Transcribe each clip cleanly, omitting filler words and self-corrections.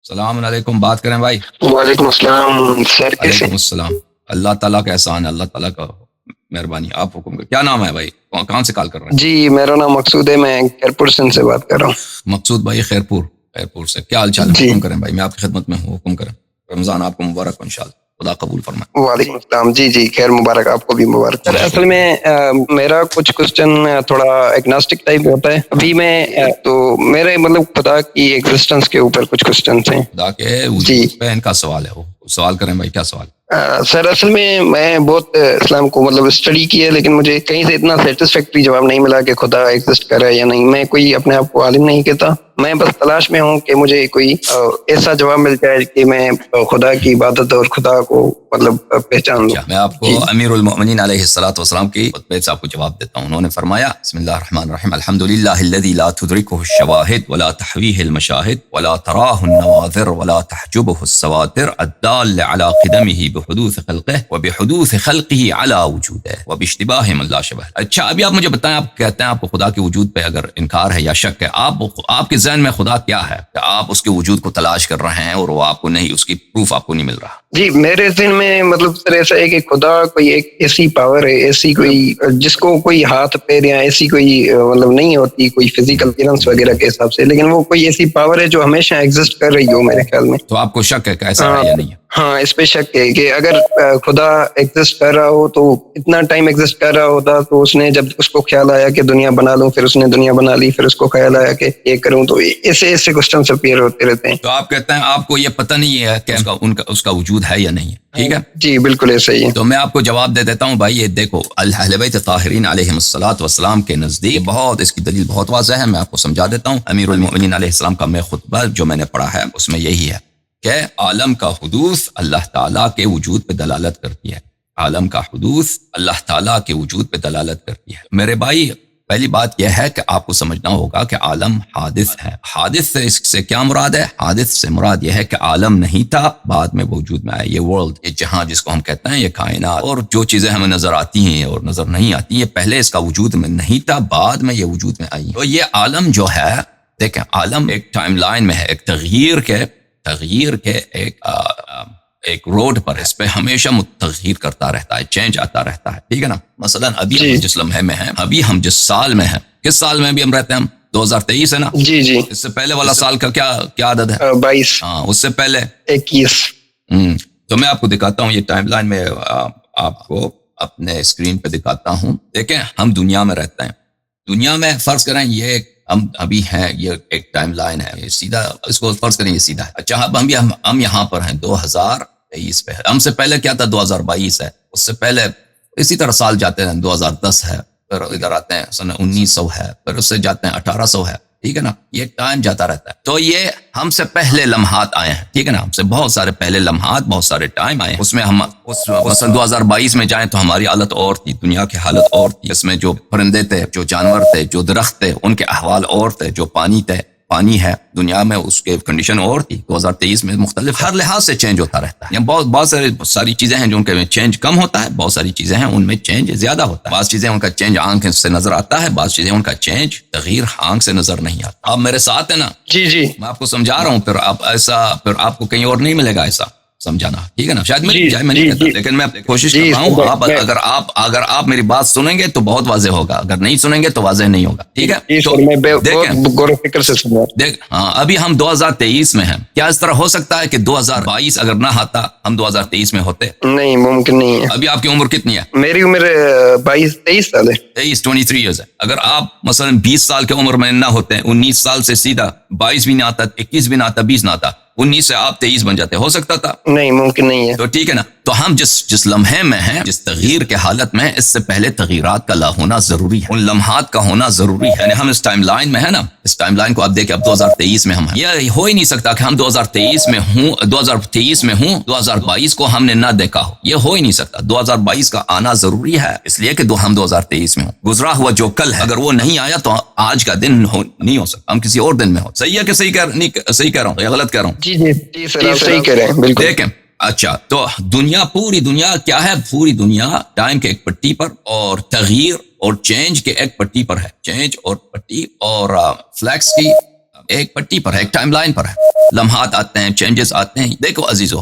السلام علیکم، بات کریں بھائی؟ وعلیکم السلام سر، کیسے؟ وعلیکم السلام۔ اللہ تعالیٰ کا احسان ہے، اللہ تعالیٰ کا مہربانی۔ آپ حکم کا کیا نام ہے بھائی؟ کہاں سے کال کر رہے ہیں؟ جی میرا نام مقصود ہے، میں خیرپور سندھ سے بات کر رہا ہوں۔ مقصود بھائی خیرپور سے، کیا حال چال ہے؟ جی حکم کریں بھائی، میں آپ کی خدمت میں ہوں، حکم کریں۔ رمضان آپ کو مبارک ہو انشاءاللہ، خدا قبول فرمائے۔ وعلیکم السلام۔ جی خیر مبارک، آپ کو بھی مبارک۔ سر اصل میں میرا کچھ کوشچن تھوڑا ایگناسٹک ٹائپ ہوتا ہے ابھی میں تو میرے مطلب خدا کی ایگزسٹنس کے اوپر کچھ کوشچنس ہیں۔ خدا کے جی وجود پہ ان کا سوال ہے، وہ سوال کریں بھائی، کیا سوال؟ سر اصل میں بہت اسلام کو مطلب اسٹڈی کی ہے، لیکن مجھے کہیں سے اتنا سیٹسفیکٹری جواب نہیں ملا کہ خدا ایگزسٹ کر رہا ہے یا نہیں۔ میں کوئی اپنے آپ کو عالم نہیں کہتا، میں بس تلاش میں ہوں کہ مجھے کوئی ایسا جواب مل جائے کہ میں خدا کی عبادت اور خدا کو مطلب پہچان لوں۔ میں آپ کو امیر المؤمنین علیہ الصلوۃ والسلام کی خطبے سے آپ کو جواب دیتا ہوں۔ انہوں نے فرمایا بسم اللہ الرحمن الرحیم، الحمدللہ الذی لا تدرکہ الشواہد ولا تحویہ المشاہد ولا تراہ النواظر ولا تحجبہ السواتر الدال علی قدمہ بحدوث خلقہ وبحدوث خلقہ علی وجودہ وباشتباہ من لا شبہ۔ اچھا ابھی آپ مجھے بتائیں، آپ کہتے ہیں آپ کو خدا کے وجود پہ اگر انکار ہے یا شک ہے، آپ کے ذہن میں خدا کیا ہے کہ آپ اس کے وجود کو تلاش کر رہے ہیں اور وہ آپ کو نہیں، اس کی پروف آپ کو نہیں مل رہا؟ جی میرے ذہن میں مطلب سر ایسا ہے کہ خدا کوئی ایک ایسی پاور ہے، ایسی کوئی جس کو کوئی ہاتھ پیر یا ایسی کوئی مطلب نہیں ہوتی کوئی فزیکل اپیرنس وغیرہ کے حساب سے، لیکن وہ کوئی ایسی پاور ہے جو ہمیشہ ایگزسٹ کر رہی ہو میرے خیال میں۔ تو آپ کو شک ہے کہ ایسا ہے یا نہیں ہے؟ ہاں اس پہ شک ہے کہ اگر خدا ایگزسٹ کر رہا ہو تو اتنا ٹائم ایگزسٹ کر رہا ہوتا تو اس نے جب اس کو خیال آیا کہ دنیا بنا لوں، پھر اس نے دنیا بنا لی، پھر اس کو خیال آیا کہ یہ کروں، تو ایسے کوسچنس اپیئر ہوتے رہتے ہیں۔ تو آپ کہتے ہیں آپ کو یہ پتہ نہیں ہے کہ اس کا وجود ہے یا نہیں ہے، ٹھیک ہے؟ جی بالکل ایسا ہی ہے۔ تو میں آپ کو جواب دے دیتا ہوں بھائی، یہ دیکھو اہل بیت طاہرین علیہم الصلوۃ والسلام کے نزدیک بہت اس کی دلیل بہت واضح ہے، میں آپ کو سمجھا دیتا ہوں۔ امیر المؤمنین علیہ السلام کا میں خطبہ جو میں نے پڑھا ہے اس میں یہی ہے کہ عالم کا حدوث اللہ تعالیٰ کے وجود پہ دلالت کرتی ہے، عالم کا حدوث اللہ تعالیٰ کے وجود پہ دلالت کرتی ہے۔ میرے بھائی پہلی بات یہ ہے کہ آپ کو سمجھنا ہوگا کہ عالم حادث ہے۔ حادث سے اس سے کیا مراد ہے؟ حادث سے مراد یہ ہے کہ عالم نہیں تھا، بعد میں وجود میں آیا۔ یہ ورلڈ، یہ جہاں جس کو ہم کہتے ہیں، یہ کائنات اور جو چیزیں ہمیں نظر آتی ہیں اور نظر نہیں آتی، یہ پہلے اس کا وجود میں نہیں تھا، بعد میں یہ وجود میں آئی۔ تو یہ عالم جو ہے، دیکھیں عالم ایک ٹائم لائن میں ہے، ایک تغییر کے ایک روڈ پر، اس پہ ہمیشہ تغییر کرتا رہتا ہے، چینج آتا رہتا ہے، ٹھیک ہے نا؟ مثلا ابھی ہم جس لمحے میں ہیں، ابھی ہم جس سال میں ہیں، کس سال میں ابھی ہم رہتے ہیں؟ ہم 2023 ہے نا؟ جی اس سے پہلے والا سال کا کیا عدد ہے؟ 22۔ ہاں اس سے پہلے 21۔ تو میں آپ کو دکھاتا ہوں، یہ ٹائم لائن میں آپ کو اپنے اسکرین پہ دکھاتا ہوں۔ دیکھیں ہم دنیا میں رہتے ہیں، دنیا میں فرض کریں یہ ہم ابھی ہیں، یہ ایک ٹائم لائن ہے، یہ سیدھا اس کو فرض کریں یہ سیدھا ہے۔ اچھا اب ہم یہاں پر ہیں 2023 پہ، ہم سے پہلے کیا تھا؟ 2022 ہے، اس سے پہلے اسی طرح سال جاتے ہیں، 2010 ہے، پھر ادھر آتے ہیں سن 1900 ہے، پھر اس سے جاتے ہیں 1800 ہے، ٹھیک ہے نا؟ یہ ٹائم جاتا رہتا ہے۔ تو یہ ہم سے پہلے لمحات آئے ہیں، ٹھیک ہے نا؟ ہم سے بہت سارے پہلے لمحات، بہت سارے ٹائم آئے ہیں، اس میں ہم مثلا 2022 میں جائیں تو ہماری حالت اور تھی، دنیا کی حالت اور تھی، اس میں جو پرندے تھے، جو جانور تھے، جو درخت تھے، ان کے احوال اور تھے، جو پانی ہے دنیا میں اس کے کنڈیشن اور تھی۔ 2023 میں مختلف ہر لحاظ سے چینج ہوتا رہتا ہے، بہت ساری چیزیں ہیں جو ان کے میں چینج کم ہوتا ہے، بہت ساری چیزیں ہیں ان میں چینج زیادہ ہوتا ہے، بعض چیزیں ان کا چینج آنکھ سے نظر آتا ہے، بعض چیزیں ان کا چینج تغییر آنکھ سے نظر نہیں آتا۔ آپ میرے ساتھ ہیں نا؟ جی میں آپ کو سمجھا رہا ہوں، پھر آپ کو کہیں اور نہیں ملے گا ایسا سمجھانا، ٹھیک ہے نا؟ شاید میں نہیں کہتا، لیکن میں کوشش کر رہا ہوں۔ اگر آپ میری بات سنیں گے تو بہت واضح ہوگا، اگر نہیں سنیں گے تو واضح نہیں ہوگا، ٹھیک ہے؟ دیکھ ہاں ابھی ہم 2023 میں ہیں، کیا اس طرح ہو سکتا ہے کہ 2022 اگر نہ آتا ہم 2023 میں ہوتے؟ نہیں، ممکن نہیں ہے۔ ابھی آپ کی عمر کتنی ہے؟ میری عمر 23 سال ہے۔ 23 ایئرز ہے۔ اگر آپ مثلا 20 سال کی عمر میں نہ ہوتے، 19 سال سے سیدھا 22 بھی نہ آتا، 21 بھی نہ آتا، 20 نہ آتا، 19 سے آپ 23 بن جاتے، ہو سکتا تھا؟ نہیں، ممکن نہیں ہے۔ تو ٹھیک ہے نا؟ تو ہم جس لمحے میں ہیں، جس تغییر کے حالت میں، اس سے پہلے تغیرات کا ہونا ضروری ہے، ان لمحات کا ہونا ضروری ہے، یعنی ہم اس ٹائم لائن میں ہیں نا، اس ٹائم لائن کو آپ دیکھیں، اب 2023 میں ہم ہیں، یہ ہو ہی نہیں سکتا کہ ہم 2023 میں ہوں 2022 کو ہم نے نہ دیکھا ہو، یہ ہو ہی نہیں سکتا۔ 2022 کا آنا ضروری ہے، اس لیے کہ ہم 2023 میں ہوں۔ گزرا ہوا جو کل ہے اگر وہ نہیں آیا تو آج کا دن نہیں ہو سکتا، ہم کسی اور دن میں ہو۔ صحیح ہے کہ صحیح کہہ رہا ہوں یا غلط کہہ رہا ہوں؟ جی سر، آپ صحیح کہہ رہے ہیں، بالکل۔ دیکھیں اچھا، تو پوری دنیا کیا ہے؟ پوری دنیا ٹائم کے ایک پٹی پر اور تغییر اور چینج کے ایک پٹی پر ہے، چینج اور پٹی اور فلیکس کی ایک پٹی پر ہے، ایک ٹائم لائن پر ہے۔ لمحات آتے ہیں, چینجز آتے ہیں. دیکھو عزیزو,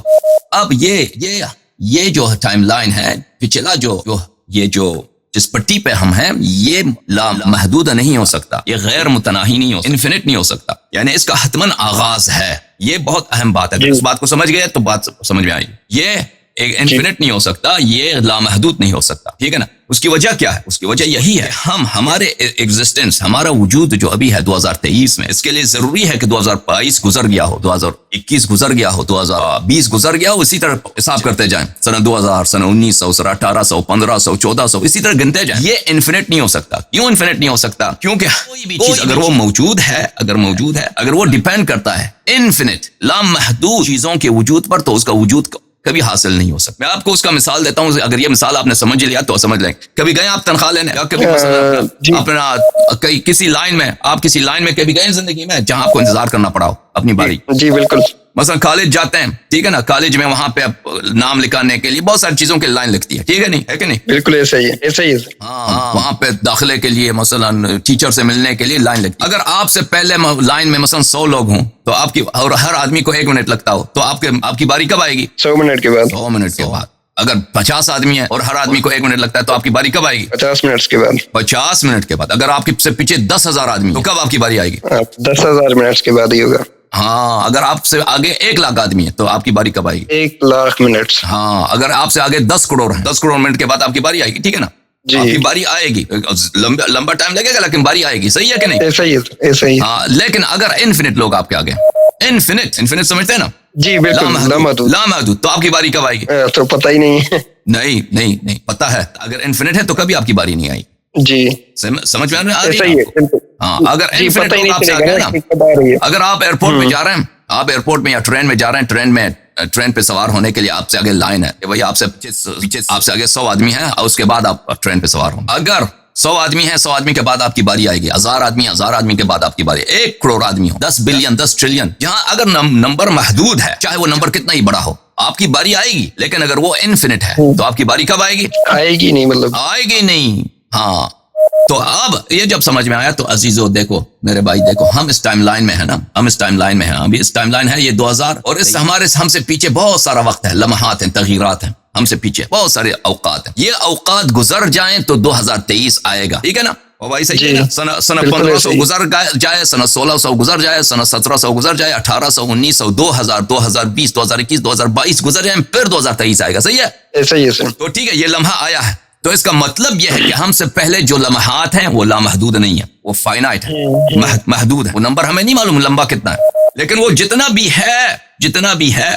اب یہ جو ٹائم لائن ہے, پچھلا جو جس پٹی پہ ہم ہیں, یہ لامحدود نہیں ہو سکتا, یہ غیر متناہی نہیں ہو, انفینٹ نہیں ہو سکتا. یعنی اس کا حتماً آغاز ہے. یہ بہت اہم بات ہے. اگر اس بات کو سمجھ گئے تو بات سمجھ میں آئی. یہ ایک انفینٹ نہیں ہو سکتا, یہ لامحدود نہیں ہو سکتا. ٹھیک ہے نا. اس کی وجہ کیا ہے؟ اس کی وجہ یہی ہے, ہمارے ایگزسٹنس, ہمارا وجود جو ابھی ہے 2023 میں, اس کے لیے ضروری ہے کہ 2022 گزر گیا ہو, 2021 گزر گیا ہو, 2020 گزر گیا ہو, اسی طرح حساب کرتے جائیں. سن 2000, سن 1900, سن 1800, 1500, 1400, اسی طرح گنتے جائیں. یہ انفینٹ نہیں ہو سکتا. کیوں انفینٹ نہیں ہو سکتا؟ کیونکہ کوئی بھی چیز اگر وہ موجود ہے, اگر وہ ڈیپینڈ کرتا ہے انفینٹ لامحدود چیزوں کے وجود پر, تو اس کا وجود کبھی حاصل نہیں ہو سکتا. میں آپ کو اس کا مثال دیتا ہوں. اگر یہ مثال آپ نے سمجھ لیا تو سمجھ لیں. کبھی گئے آپ تنخواہ لینے, کبھی اپنا کسی لائن میں, آپ کسی لائن میں کبھی گئے زندگی میں جہاں آپ کو انتظار کرنا پڑا ہو اپنی باری؟ جی بالکل. مثلا کالج جاتے ہیں, ٹھیک ہے نا, کالج میں وہاں پہ نام لکھانے کے لیے بہت ساری چیزوں کی لائن لگتی ہے, ٹھیک ہے نہیں, ہے کہ نہیں؟ بالکل ایسا ہی ہے. ہاں, وہاں پہ داخلے کے لیے مثلا ٹیچر سے ملنے کے لیے لائن لگتی ہے. اگر آپ سے پہلے لائن میں مثلا 100 لوگ ہوں تو آپ کی, اور ہر آدمی کو 1 منٹ لگتا ہو, تو آپ کی باری کب آئے گی؟ 100 منٹ کے بعد. 100 منٹ کے بعد. اگر 50 آدمی ہیں اور ہر آدمی کو 1 منٹ لگتا ہے تو آپ کی باری کب آئے گی؟ 50 منٹ کے بعد. 50 منٹ کے بعد. اگر آپ کے سے پیچھے 10,000 آدمی تو کب آپ کی باری آئے گی؟ 10,000 منٹ کے بعد ہی ہوگا. ہاں, اگر آپ سے آگے 1 لاکھ آدمی ہے تو آپ کی باری کب آئے گی؟ 1 لاکھ منٹ. ہاں, اگر آپ سے آگے 10 کروڑ ہیں, 10 کروڑ منٹ کے بعد آپ کی باری آئے گی. ٹھیک ہے نا. آپ کی باری آئے گی, لمبا ٹائم لگے گا لیکن باری آئے گی. صحیح ہے کہ نہیں؟ ایسا ہی. ہاں, لیکن اگر انفینٹ لوگ آپ کے آگے, انفینٹ سمجھتے ہیں نا؟ جی بالکل. لامحدود. تو آپ کی باری کب آئے گی؟ تو پتہ ہی نہیں ہے. نہیں پتا ہے. اگر انفینٹ ہے تو کبھی آپ کی باری نہیں آئی. جی سمجھ میں آ رہی ہے؟ ہاں, اگر انفینٹ لوگ آپ سے آگے نا, اگر آپ ایئرپورٹ میں جا رہے ہیں, آپ ایئرپورٹ میں یا ٹرین میں جا رہے ہیں, ٹرین پہ سوار ہونے کے لیے آپ سے آگے لائن ہے, وہی آپ سے آگے 100 آدمی ہیں, اس کے بعد آپ ٹرین پہ سوار ہوں. اگر 100 آدمی ہیں, 100 آدمی کے بعد آپ کی باری آئے گی. 1000 آدمی کے بعد آپ کی باری. 1 کروڑ آدمی ہو, 10 بلین, 10 ٹریلین, جہاں اگر نمبر محدود ہے, چاہے وہ نمبر کتنا ہی بڑا ہو, آپ کی باری آئے گی. لیکن اگر وہ انفینٹ ہے تو آپ کی باری کب آئے گی؟ آئے گی نہیں. ہاں, تو اب یہ جب سمجھ میں آیا تو عزیزو دیکھو میرے بھائی, دیکھو ہم اس ٹائم لائن میں ہیں نا, ابھی اس ٹائم لائن ہے یہ 2000, اور اس ہم سے پیچھے بہت سارا وقت ہے, لمحات ہیں, تغیرات ہیں, ہم سے پیچھے بہت سارے اوقات ہیں. یہ اوقات گزر جائیں تو 2023 آئے گا. ٹھیک ہے نا؟ اور بھائی صحیح ہے. سن 1500 گزر جائے, سن 1600 گزر جائے, سن 1700 گزر جائے, 1800, 1900, 2000, 2020, 2021, 2022 گزر جائیں, پھر 2023 آئے گا. صحیح ہے؟ صحیح ہے. تو ٹھیک ہے, یہ لمحہ آیا ہے, تو اس کا مطلب یہ ہے کہ ہم سے پہلے جو لمحات ہیں وہ لامحدود نہیں ہیں, وہ فائنائٹ ہے, محدود ہے. وہ نمبر ہمیں نہیں معلوم لمبا کتنا ہے, لیکن وہ جتنا بھی ہے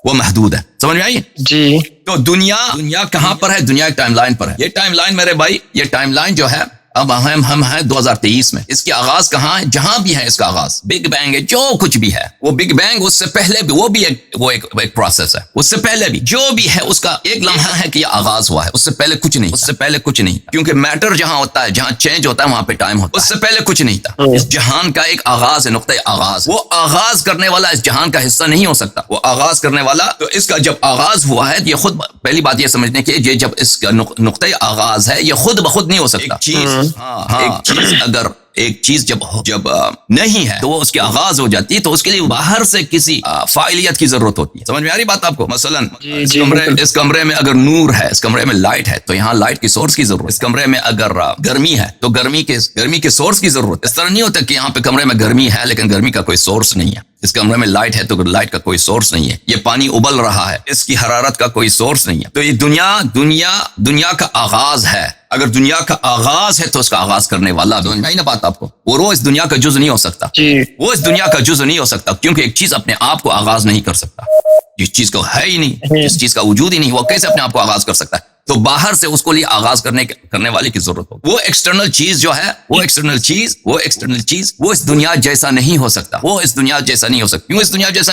وہ محدود ہے. سمجھ میں آئی؟ جی. تو دنیا کہاں پر ہے؟ دنیا ایک ٹائم لائن پر ہے. یہ ٹائم لائن میرے بھائی, یہ ٹائم لائن جو ہے اب ہم ہیں 2023 میں. اس کی آغاز کہاں ہے؟ جہاں بھی ہے اس کا آغاز بگ بینگ ہے. جو کچھ بھی ہے وہ بگ بینگ, اس سے پہلے بھی وہ بھی ایک پروسیس ہے. اس سے پہلے بھی جو بھی ہے اس کا ایک لمحہ ہے کہ یہ آغاز ہوا ہے. اس سے پہلے کچھ نہیں, کیونکہ میٹر جہاں ہوتا ہے, جہاں چینج ہوتا ہے, وہاں پہ ٹائم ہوتا ہے. اس سے پہلے کچھ نہیں تھا. اس جہان کا ایک آغاز ہے, نقطۂ آغاز. وہ آغاز کرنے والا اس جہان کا حصہ نہیں ہو سکتا. وہ آغاز کرنے والا, تو اس کا جب آغاز ہوا ہے, یہ خود پہلی بات یہ سمجھنے کی, یہ جب اس کا نقطۂ آغاز ہے, یہ خود بخود نہیں ہو سکتا. ایک چیز جب نہیں ہے تو وہ اس کی آغاز ہو جاتی ہے, تو اس کے لیے باہر سے کسی فاعلیت کی ضرورت ہوتی ہے. سمجھ میں آ رہی بات آپ کو؟ مثلا اس کمرے میں اگر نور ہے, اس کمرے میں لائٹ ہے, تو یہاں لائٹ کی سورس کی ضرورت. اس کمرے میں اگر گرمی ہے تو گرمی کے سورس کی ضرورت. اس طرح نہیں ہوتا کہ یہاں پہ کمرے میں گرمی ہے لیکن گرمی کا کوئی سورس نہیں ہے. اس کمرے میں لائٹ ہے تو لائٹ کا کوئی سورس نہیں ہے. یہ پانی ابل رہا ہے, اس کی حرارت کا کوئی سورس نہیں ہے. تو یہ دنیا کا آغاز ہے. اگر دنیا کا آغاز ہے تو اس کا آغاز کرنے والا نہیں نا بات آپ کو. وہ اس دنیا کا جز نہیں ہو سکتا. وہ اس دنیا کا جز نہیں ہو سکتا, کیونکہ ایک چیز اپنے آپ کو آغاز نہیں کر سکتا. جس چیز کو ہے ہی نہیں, جس چیز کا وجود ہی نہیں, وہ کیسے اپنے آپ کو آغاز کر سکتا ہے؟ تو باہر سے اس کو لیے آغاز کرنے والے کی ضرورت ہو. وہ ایکسٹرنل چیز جو ہے, وہ ایکسٹرنل چیز وہ اس دنیا جیسا نہیں ہو سکتا. کیوں اس دنیا جیسا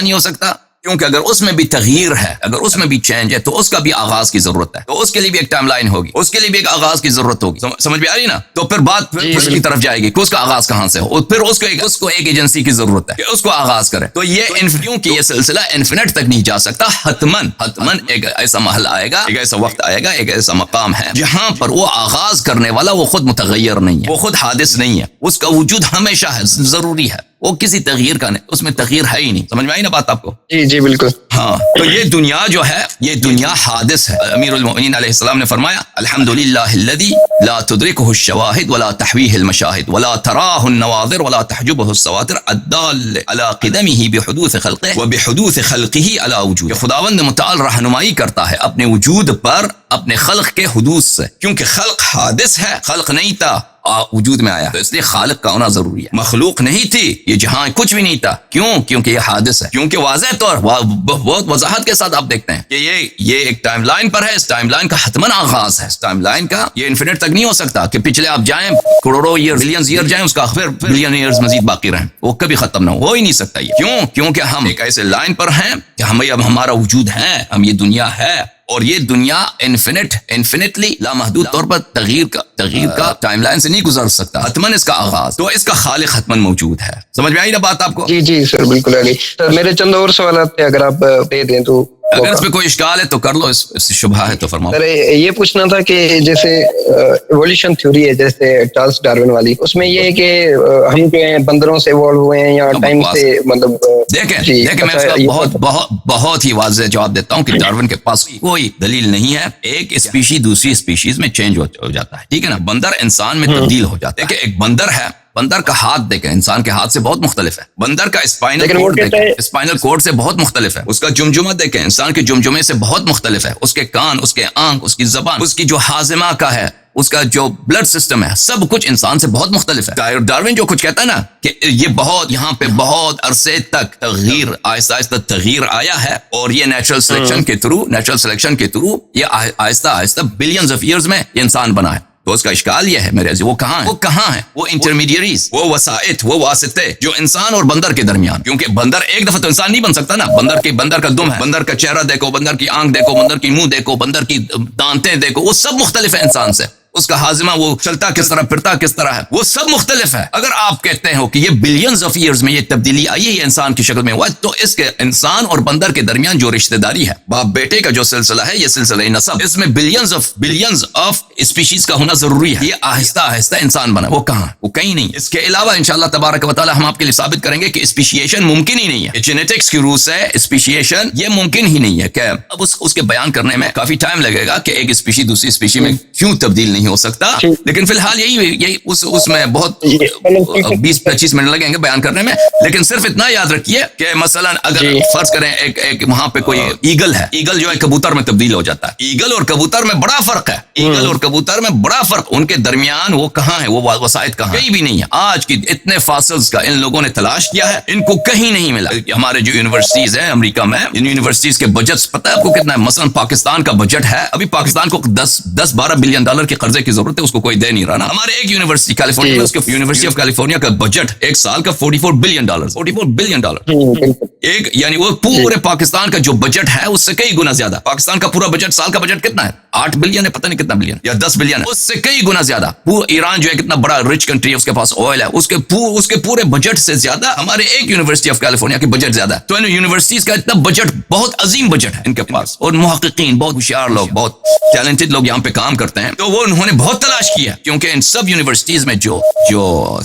نہیں ہو سکتا؟ کیونکہ اگر اس میں بھی تغییر ہے, اگر اس میں بھی چینج ہے, تو اس کا بھی آغاز کی ضرورت ہے. تو اس کے لیے بھی ایک ٹائم لائن ہوگی, اس کے لیے بھی ایک آغاز کی ضرورت ہوگی. سمجھ میں آ رہی نا؟ تو پھر بات اس کی طرف جائے گی کہ اس کا آغاز کہاں سے ہو. پھر اس کو ایک ایجنسی کی ضرورت ہے کہ اس کو آغاز کرے. تو کیونکہ یہ سلسلہ انفینٹ تک نہیں جا سکتا, حتمن ایک ایسا محل آئے گا, ایک ایسا وقت آئے گا, ایک ایسا مقام ہے جہاں پر وہ آغاز کرنے والا وہ خود متغیر نہیں ہے, وہ خود حادث نہیں ہے. اس کا وجود ہمیشہ ہے, ضروری ہے. وہ کسی تغیر کا نہیں, اس میں تغیر ہے ہی نہیں. سمجھ میں آئی نا بات آپ کو؟ جی جی بالکل. ہاں, تو یہ دنیا جو ہے یہ دنیا حادث ہے. امیر المؤمنین علیہ السلام نے فرمایا الحمدللہ الذی لا تدرکہ الشواہد ولا تحویہ المشاہد ولا تراہ النواظر ولا تحجبہ السواتر الدال علی قدمہ بحدوث خلقہ وبحدوث خلقہ علی وجود. خداوند متعال رہنمائی کرتا ہے اپنے وجود پر اپنے خلق کے حدوث سے, کیونکہ خلق حادث ہے, خلق نہیں تھا وجود میں آیا, تو اس لیے خالق کا ہونا ضروری ہے. مخلوق نہیں تھی, یہ جہاں کچھ بھی نہیں تھا. کیوں؟ کیونکہ یہ حادث ہے. کیونکہ واضح طور بہت وضاحت کے ساتھ آپ دیکھتے ہیں کہ یہ ایک ٹائم لائن پر ہے, اس ٹائم لائن کا حتماً آغاز ہے. اس ٹائم لائن کا یہ انفینٹ تک نہیں ہو سکتا کہ پچھلے آپ جائیں کروڑوں ایئر بلینز ایئر جائیں, اس کا پھر بلین ایئرز مزید باقی رہیں, وہ کبھی ختم نہ ہو ہی نہیں سکتا یہ. کیوں؟ کیونکہ ہم ایک ایسے لائن پر ہیں کہ ہمارا وجود ہے, ہم یہ دنیا ہے, اور یہ دنیا انفینٹلی لامحدود طور پر تغییر کا ٹائم لائن سے نہیں گزر سکتا. حتماً اس کا آغاز, تو اس کا خالق حتماً موجود ہے. سمجھ میں آئی نا بات آپ کو؟ جی جی سر بالکل آ گئی. سر میرے چند اور سوالات تھے, اگر آپ دے دیں تو. اگر اس پہ کوئی اشکال ہے تو کر لو, اس سے شبہ ہے تو فرماؤ. سر یہ پوچھنا تھا کہ جیسے ایولیوشن تھیوری ہے جیسے چارلس ڈارون والی, اس میں یہ ہے کہ ہم جو ہیں بندروں سے ایوالو ہوئے ہیں یا ٹائم سے, مطلب دیکھیں میں اس کا بہت ہی واضح جواب دیتا ہوں کہ ڈارون کے پاس کوئی دلیل نہیں ہے. ایک اسپیشی دوسری اسپیشیز میں چینج ہو جاتا ہے, ٹھیک ہے نا. بندر انسان میں تبدیل ہو جاتا ہے. کہ ایک بندر ہے, بندر کا ہاتھ دیکھیں انسان کے ہاتھ سے بہت مختلف ہے. بندر کا اسپائنل کورڈ سے بہت مختلف ہے. اس کا جمجمہ دیکھیں انسان کے جمجمے سے بہت مختلف ہے. اس کے کان, اس کے آنکھ, اس کی زبان, اس کی جو ہاضمہ کا ہے, اس کا جو بلڈ سسٹم ہے, سب کچھ انسان سے بہت مختلف ہے. ڈارون جو کچھ کہتا ہے نا کہ یہ بہت یہاں پہ بہت عرصے تک تغییر, آہستہ آہستہ تغییر آیا ہے, اور یہ نیچرل سلیکشن کے تھرو یہ آہستہ آہستہ بلینز آف ایئرز میں یہ انسان بنا ہے. تو اس کا اشکال یہ ہے میرے عزیز, وہ کہاں ہے وہ انٹرمیڈیریز, وہ وسائط, وہ واسطے جو انسان اور بندر کے درمیان. کیونکہ بندر ایک دفعہ تو انسان نہیں بن سکتا نا. بندر کا دم ہے, بندر کا چہرہ دیکھو, بندر کی آنکھ دیکھو, بندر کی منہ دیکھو, بندر کی دانتیں دیکھو, وہ سب مختلف ہے انسان سے. اس کا ہاضمہ, وہ چلتا کس طرح, پھرتا کس طرح ہے, وہ سب مختلف ہے. اگر آپ کہتے ہو کہ یہ بلینز آف ایئرز میں یہ تبدیلی آئی ہے, یہ انسان کی شکل میں ہوا, تو اس کے انسان اور بندر کے درمیان جو رشتہ داری ہے, باپ بیٹے کا جو سلسلہ ہے, یہ سلسلہ نسب, اس میں بلینز آف اسپیشیز کا ہونا ضروری ہے. یہ آہستہ آہستہ انسان بنا, وہ کہاں, وہ کہیں نہیں. اس کے علاوہ انشاءاللہ تبارک و تعالی ہم آپ کے لیے ثابت کریں گے کہ اسپیشیشن ممکن ہی نہیں ہے. جینیٹکس کی روح سے اسپیشیشن یہ ممکن ہی نہیں ہے. کہ اب اس کے بیان کرنے میں کافی ٹائم لگے گا کہ ایک اسپیشی دوسری اسپیشی میں کیوں تبدیل نہیں ہو سکتا, لیکن فی الحال یہی اس میں بہت 20-25 منٹ لگیں گے بیان کرنے میں. لیکن صرف اتنا یاد رکھیے کہ مثلا اگر فرض کریں ایک وہاں پہ کوئی ایگل ہے, ایگل جو ہے کبوتر میں تبدیل ہو جاتا ہے. ایگل اور کبوتر میں بڑا فرق ہے, ایگل اور کبوتر میں بڑا فرق. ان کے درمیان وہ کہاں ہے, وہ وسائط کہاں, کہیں بھی نہیں ہے. آج کی اتنے فاصلز کا ان لوگوں نے تلاش کیا ہے, ان کو کہیں نہیں ملا. ہمارے جو یونیورسٹیز ہیں امریکہ میں, ان یونیورسٹیز کے بجٹس پتہ ہے آپ کو کتنا ہے؟ مثلا پاکستان کا بجٹ ہے, ابھی پاکستان کو 10-12 بلین ڈالر کے قرضے کی ضرورت ہے, اس کو کوئی دے نہیں رہا نا. ہمارے ایک یونیورسٹی کیلیفورنیا میں, اس کے یونیورسٹی آف کیلیفورنیا کا بجٹ ایک سال کا $44 بلین. ایک یعنی وہ پورے پاکستان کا جو بجٹ ہے اس سے کئی گنا زیادہ. پاکستان کا پورا بجٹ سال کا بجٹ کتنا ہے, 8 بلین ہے, پتہ نہیں کتنا بلین یا 10 بلین ہے, اس سے کئی گنا زیادہ. ایران جو ہے کتنا بڑا رچ کنٹری ہے, اس کے پاس آئل ہے, اس کے پورے بجٹ سے زیادہ ہمارے ایک یونیورسٹی آف کیلیفورنیا کی بجٹ زیادہ ہے. تو ان یونیورسٹیز کا اتنا بجٹ, بہت عظیم بجٹ ہے ان کے پاس, اور محققین بہت ہوشیار لوگ, بہت ٹیلنٹڈ لوگ یہاں پہ کام کرتے ہیں. تو وہ انہوں نے بہت تلاش کیا, کیونکہ ان سب یونیورسٹیز میں جو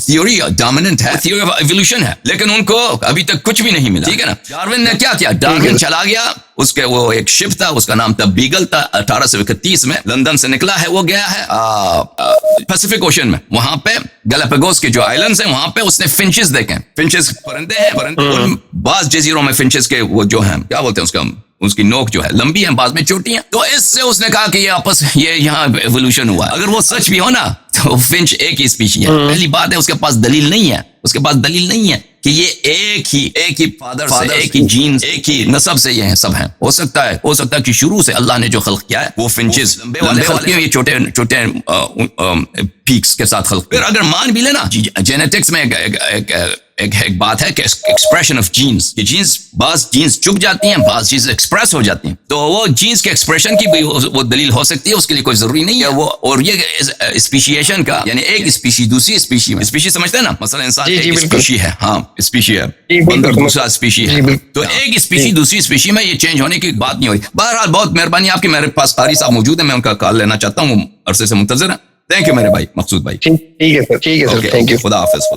تھیوری ڈومیننٹ ہے, تھیوری آف ایوولوشن ہے, لیکن ان کو ابھی تک کچھ بھی نہیں ملا. ٹھیک ہے نا. ڈارون نے کیا کیا, ڈارون چلا گیا, اس کے وہ ایک شپ تھا, اس کا نام تھا بیگل تھا. 1831 میں لندن سے نکلا ہے, وہ گیا ہے پیسیفک اوشن میں, وہاں پہ گیلاپاگوس کے جو آئلینڈز ہیں وہاں پہ اس نے فنچز دیکھے. فنچز پرندے ہیں, بعض جزیروں میں فنچز کے وہ جو ہیں کیا بولتے ہیں اس کی نوک جو ہے لمبی ہے, بعض میں چھوٹی ہیں. تو اس سے اس نے کہا کہ یہ یہاں ایوولوشن ہوا. اگر وہ سچ بھی ہو نا تو فنچ ایک ہی اسپیشی ہے. پہلی بات ہے اس کے پاس دلیل نہیں ہے, کہ یہ ایک ہی فادر سے, ایک ہی جینز, ایک ہی نسب سے یہ ہیں سب ہیں. ہو سکتا ہے کہ شروع سے اللہ نے جو خلق کیا ہے وہ فنچز لمبے والے خلق کیے, یہ چھوٹے پیکس کے ساتھ خلق. پھر اگر مان بھی لینا, جینیٹکس میں ایک بات ہے کہ ایکسپریشن آف جینز, یہ جینز, بعض جینز چپ جاتی ہیں, بعض چیزیں ایکسپریس ہو جاتی ہیں. تو وہ جینز کے ایکسپریشن کی بھی وہ دلیل ہو سکتی ہے, اس کے لیے کوئی ضروری نہیں ہے وہ. اور یہ اسپیشیشن کا یعنی ایک اسپیشی دوسری اسپیشی میں, اسپیشی سمجھتے ہیں نا, مثلا انسان ایک اسپیشی ہے, ہاں اسپیشی ہے, بندر دوسرا اسپیشی ہے, تو ایک اسپیشی دوسری اسپیشی میں یہ چینج ہونے کی بات نہیں ہوئی. بہرحال بہت مہربانی آپ کی, میرے پاس قاری صاحب موجود ہیں, میں ان کا کال لینا چاہتا ہوں, عرصے سے منتظر ہیں. تھینک یو میرے بھائی مقصود بھائی. ٹھیک ہے سر, تھینک یو. خدا حافظ.